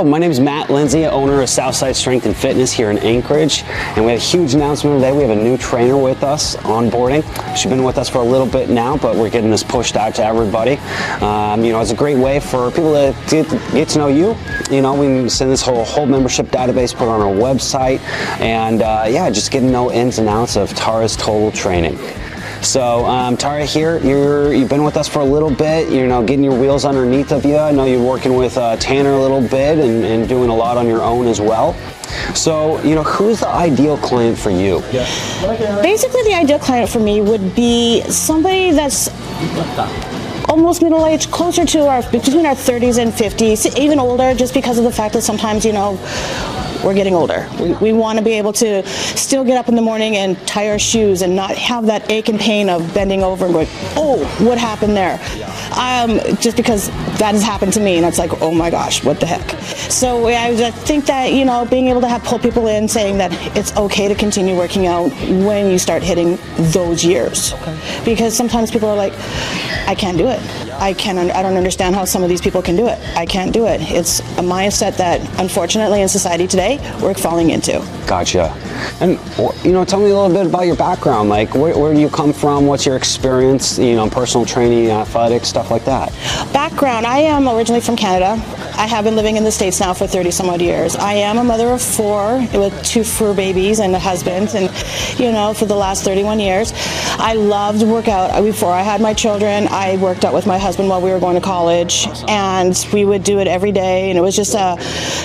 Hello, my name is Lindsay, owner of Southside Strength and Fitness here in Anchorage, and we have a huge announcement today. We have a new trainer with us onboarding. She's been with us for a little bit now, but we're getting this pushed out to everybody. It's a great way for people to get to know you. We can send this whole membership database, put it on our website, and just get to know ins and outs of Tara's total training. So Tara here, you've been with us for a little bit, getting your wheels underneath of you. I know you're working with Tanner a little bit and doing a lot on your own as well. So, who's the ideal client for you? Basically, the ideal client for me would be somebody that's almost middle-aged, closer to between our 30s and 50s, even older, just because of the fact that sometimes, we're getting older. We want to be able to still get up in the morning and tie our shoes and not have that ache and pain of bending over and going, oh, what happened there? Just because that has happened to me, and it's like, oh my gosh, what the heck? So I think that, being able to pull people in, saying that it's okay to continue working out when you start hitting those years. Okay. Because sometimes people are like, I can't do it. I don't understand how some of these people can do it. I can't do it. It's a mindset that, unfortunately, in society today, we're falling into. Gotcha. And, tell me a little bit about your background. Like, where do you come from? What's your experience, personal training, athletics, stuff like that? Background, I am originally from Canada. I have been living in the States now for 30 some odd years. I am a mother of 4 with 2 fur babies and a husband, and for the last 31 years. I loved to work out. Before I had my children, I worked out with my husband while we were going to college, and we would do it every day, and it was just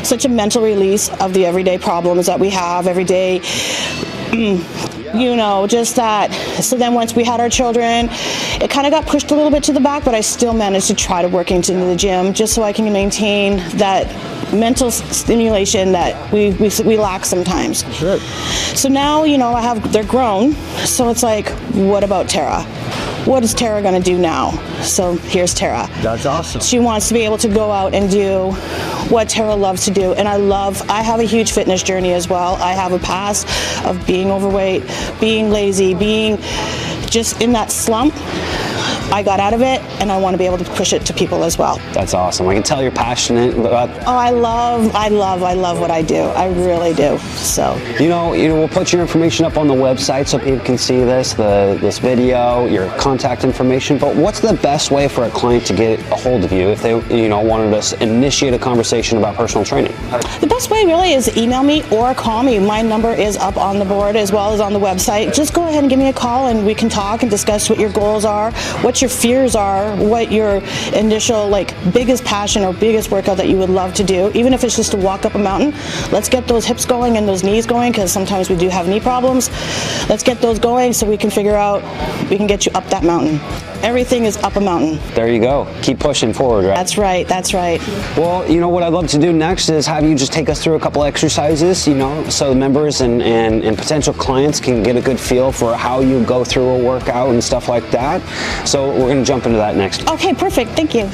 such a mental release of the everyday problems that we have every day. Just that. So then once we had our children, it kind of got pushed a little bit to the back, but I still managed to try to work into the gym just so I can maintain that mental stimulation that we lack sometimes. Sure. So now, they're grown, so it's like, what about Tara? What is Tara going to do now? So here's Tara. That's awesome. She wants to be able to go out and do what Tara loves to do. And I have a huge fitness journey as well. I have a past of being overweight, being lazy, being just in that slump. I got out of it, and I want to be able to push it to people as well. That's awesome. I can tell you're passionate about. Oh, I love what I do. I really do. So. We'll put your information up on the website so people can see this video, your contact information. But what's the best way for a client to get a hold of you if they, wanted to initiate a conversation about personal training? The best way really is email me or call me. My number is up on the board as well as on the website. Just go ahead and give me a call, and we can talk and discuss what your goals are, what your fears are, what your initial biggest passion or biggest workout that you would love to do, even if it's just to walk up a mountain. Let's get those hips going and those knees going, because sometimes we do have knee problems. Let's get those going so we can figure out, we can get you up that mountain. Everything is up a mountain. There you go. Keep pushing forward, right? That's right. That's right. Well, what I'd love to do next is have you just take us through a couple exercises, so members and potential clients can get a good feel for how you go through a workout and stuff like that. So we're going to jump into that next. Okay, perfect. Thank you.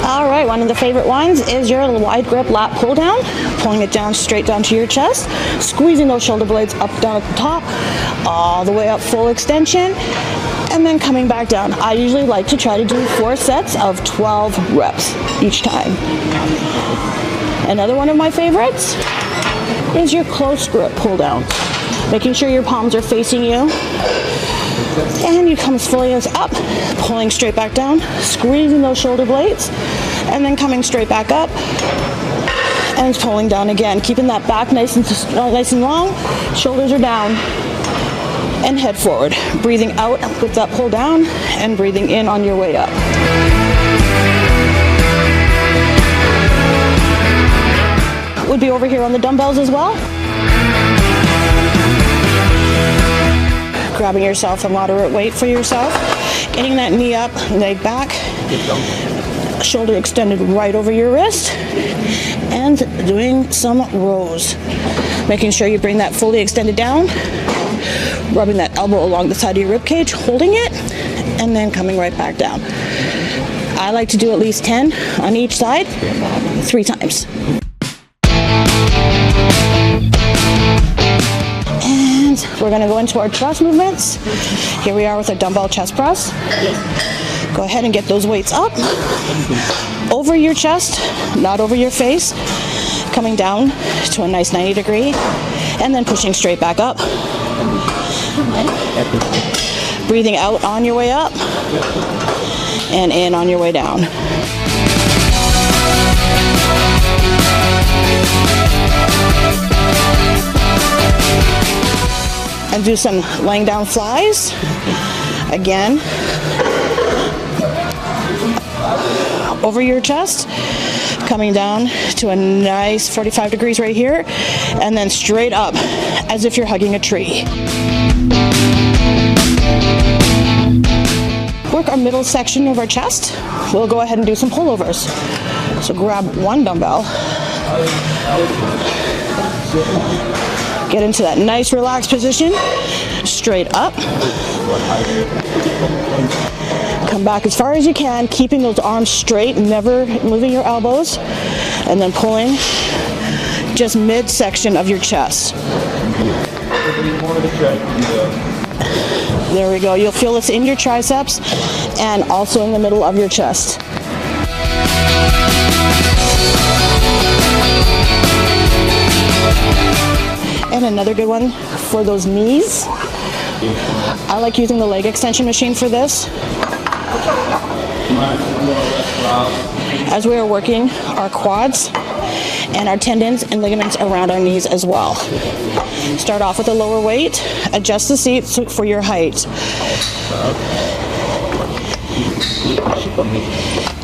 All right, one of the favorite ones is your wide grip lat pull down, pulling it down straight down to your chest, squeezing those shoulder blades up, down at the top, all the way up, full extension, and then coming back down. I usually like to try to do 4 sets of 12 reps each time. Another one of my favorites is your close grip pull down, making sure your palms are facing you. And you come fully up, pulling straight back down, squeezing those shoulder blades, and then coming straight back up and pulling down again, keeping that back nice and long. Shoulders are down and head forward. Breathing out with that pull down and breathing in on your way up. Would be over here on the dumbbells as well. Grabbing yourself a moderate weight for yourself, getting that knee up, leg back, shoulder extended right over your wrist, and doing some rows. Making sure you bring that fully extended down, rubbing that elbow along the side of your rib cage, holding it, and then coming right back down. I like to do at least 10 on each side, 3 times. We're going to go into our chest movements. Here we are with our dumbbell chest press. Go ahead and get those weights up over your chest, not over your face, coming down to a nice 90 degree, and then pushing straight back up. Breathing out on your way up and in on your way down. And do some laying down flies. Again, over your chest, coming down to a nice 45 degrees right here, and then straight up as if you're hugging a tree. Work our middle section of our chest. We'll go ahead and do some pullovers. So grab one dumbbell, get into that nice relaxed position, straight up. Come back as far as you can, keeping those arms straight, never moving your elbows, and then pulling just midsection of your chest. There we go. You'll feel this in your triceps and also in the middle of your chest. And another good one for those knees. I like using the leg extension machine for this, as we are working our quads and our tendons and ligaments around our knees as well. Start off with a lower weight, adjust the seat for your height.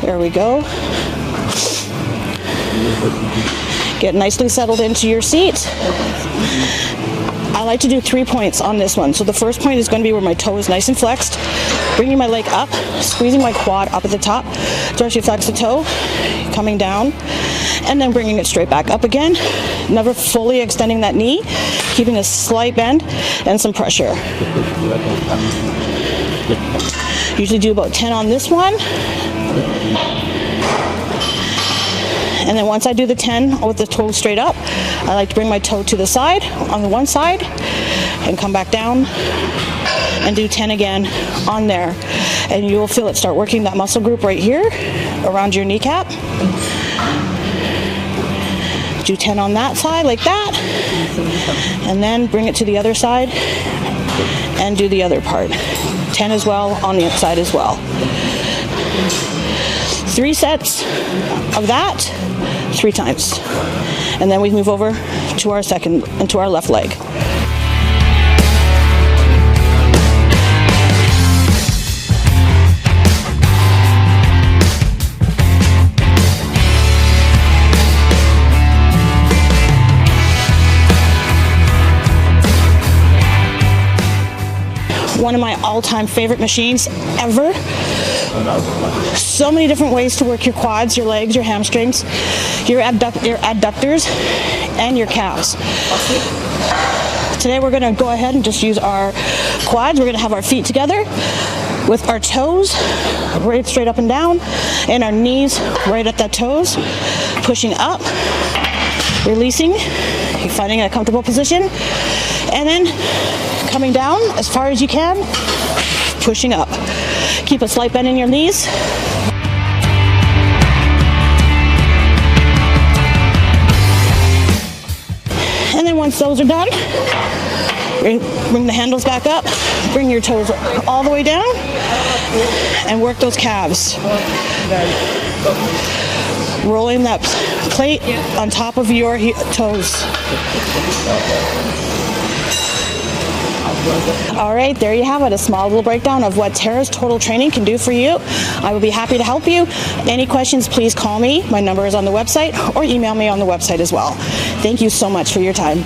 There we go. Get nicely settled into your seat. I like to do 3 points on this one. So the first point is going to be where my toe is nice and flexed, bringing my leg up, squeezing my quad up at the top to actually flex the toe, coming down, and then bringing it straight back up again. Never fully extending that knee, keeping a slight bend and some pressure. Usually do about 10 on this one. And then once I do the 10 with the toe straight up, I like to bring my toe to the side, on the one side, and come back down and do 10 again on there. And you will feel it start working that muscle group right here around your kneecap. Do 10 on that side like that, and then bring it to the other side and do the other part. 10 as well on the outside as well. 3 sets of that 3 times. And then we move over to our second and to our left leg. One of my all-time favorite machines ever. So many different ways to work your quads, your legs, your hamstrings, your adductors, and your calves. Today we're going to go ahead and just use our quads. We're going to have our feet together with our toes right straight up and down, and our knees right at the toes, pushing up, releasing, finding a comfortable position, and then coming down as far as you can, pushing up. Keep a slight bend in your knees. And then once those are done, bring the handles back up, bring your toes all the way down, and work those calves. Rolling that plate on top of your toes. All right, there you have it, a small little breakdown of what Tara's Total Training can do for you. I will be happy to help you. Any questions, please call me. My number is on the website, or email me on the website as well. Thank you so much for your time.